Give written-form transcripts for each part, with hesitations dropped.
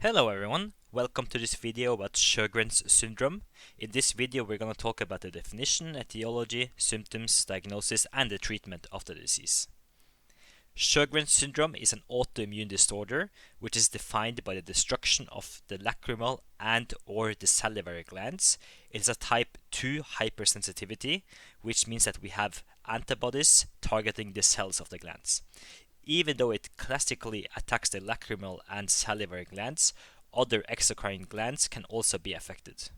Hello everyone, welcome to this video about Sjogren's syndrome. In this video we're going to talk about the definition, etiology, symptoms, diagnosis and the treatment of the disease. Sjogren's syndrome is an autoimmune disorder which is defined by the destruction of the lacrimal and or the salivary glands. It is a type 2 hypersensitivity, which means that we have antibodies targeting the cells of the glands. Even though it classically attacks the lacrimal and salivary glands, other exocrine glands can also be affected.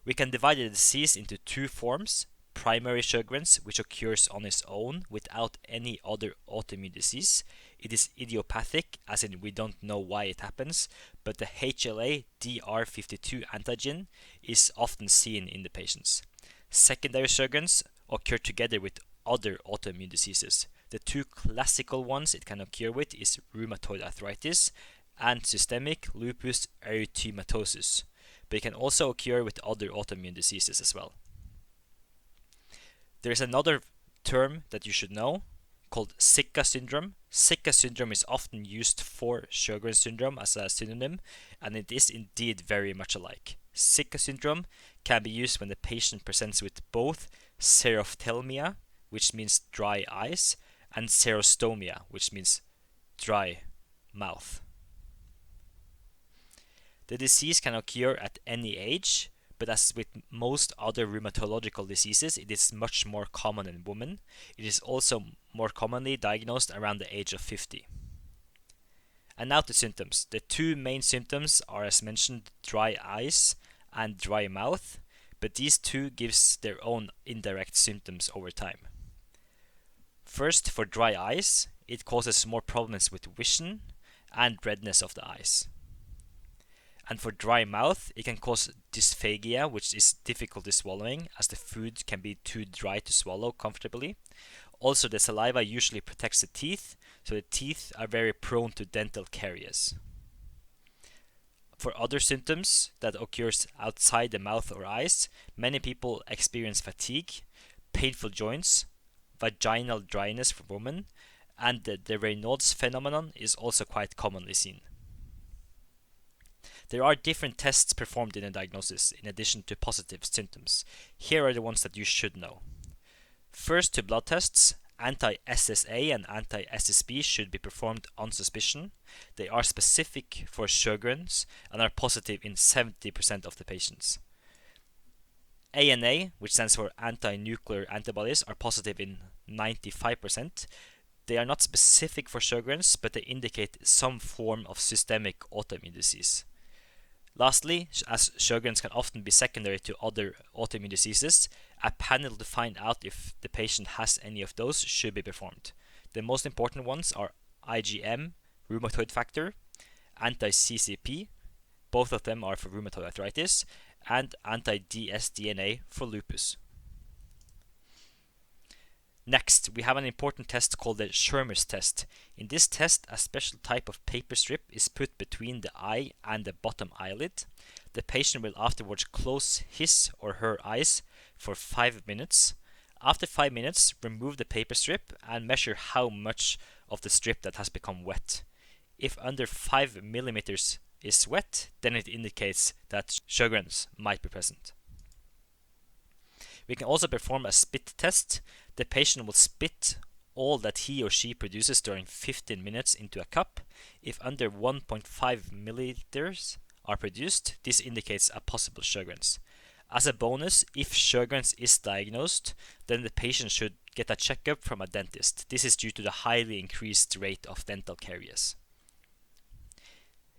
We can divide the disease into two forms: primary Sjogren's, which occurs on its own without any other autoimmune disease. It is idiopathic, as in we don't know why it happens, but the HLA-DR52 antigen is often seen in the patients. Secondary Sjogren's occur together with other autoimmune diseases. The two classical ones it can occur with is rheumatoid arthritis and systemic lupus erythematosus, but it can also occur with other autoimmune diseases as well. There is another term that you should know called Zika syndrome. Zika syndrome is often used for Sjogren's syndrome as a synonym, and it is indeed very much alike. Zika syndrome can be used when the patient presents with both xerophthalmia, which means dry eyes, and xerostomia, which means dry mouth. The disease can occur at any age, but as with most other rheumatological diseases, it is much more common in women. It is also more commonly diagnosed around the age of 50. And now to symptoms. The two main symptoms are, as mentioned, dry eyes and dry mouth, but these two gives their own indirect symptoms over time. First, for dry eyes, it causes more problems with vision and redness of the eyes. And for dry mouth, it can cause dysphagia, which is difficulty swallowing, as the food can be too dry to swallow comfortably. Also, the saliva usually protects the teeth, so the teeth are very prone to dental caries. For other symptoms that occurs outside the mouth or eyes, many people experience fatigue, painful joints, vaginal dryness for women, and the Raynaud's phenomenon is also quite commonly seen. There are different tests performed in a diagnosis in addition to positive symptoms. Here are the ones that you should know. First, to blood tests, anti-SSA and anti-SSB should be performed on suspicion. They are specific for Sjogren's and are positive in 70% of the patients. ANA, which stands for anti-nuclear antibodies, are positive in 95%. They are not specific for Sjogren's, but they indicate some form of systemic autoimmune disease. Lastly, as Sjogren's can often be secondary to other autoimmune diseases, a panel to find out if the patient has any of those should be performed. The most important ones are IgM, rheumatoid factor, anti-CCP, both of them are for rheumatoid arthritis, and anti-dsDNA for lupus. Next, we have an important test called the Schirmer's test. In this test, a special type of paper strip is put between the eye and the bottom eyelid. The patient will afterwards close his or her eyes for 5 minutes. After 5 minutes, remove the paper strip and measure how much of the strip that has become wet. If under 5 millimeters is wet, then it indicates that Sjogren's might be present. We can also perform a spit test. The patient will spit all that he or she produces during 15 minutes into a cup. If under 1.5 milliliters are produced, this indicates a possible Sjogren's. As a bonus, if Sjogren's is diagnosed, then the patient should get a checkup from a dentist. This is due to the highly increased rate of dental caries.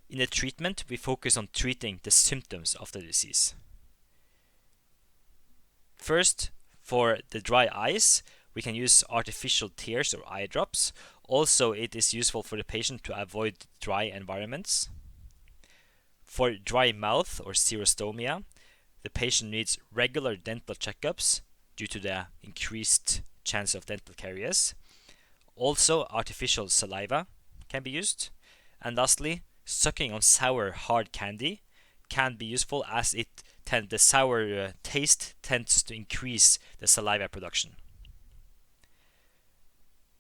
In the treatment, we focus on treating the symptoms of the disease. First, for the dry eyes, we can use artificial tears or eye drops. Also, it is useful for the patient to avoid dry environments. For dry mouth or xerostomia, the patient needs regular dental checkups due to the increased chance of dental caries. Also, artificial saliva can be used. And lastly, sucking on sour hard candy can be useful as the sour taste tends to increase the saliva production.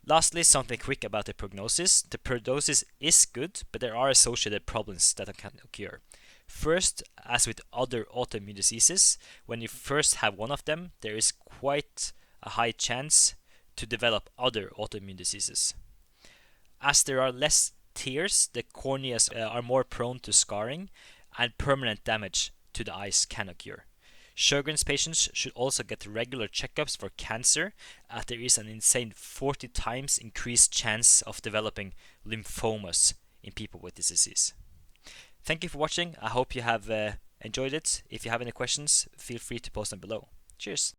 Lastly, something quick about the prognosis. The prognosis is good, but there are associated problems that can occur. First, as with other autoimmune diseases, when you first have one of them, there is quite a high chance to develop other autoimmune diseases. As there are less tears, the corneas are more prone to scarring, and permanent damage to the eyes can occur. Sjogren's patients should also get regular checkups for cancer, as there is an insane 40 times increased chance of developing lymphomas in people with this disease. Thank you for watching. I hope you have enjoyed it. If you have any questions, feel free to post them below. Cheers!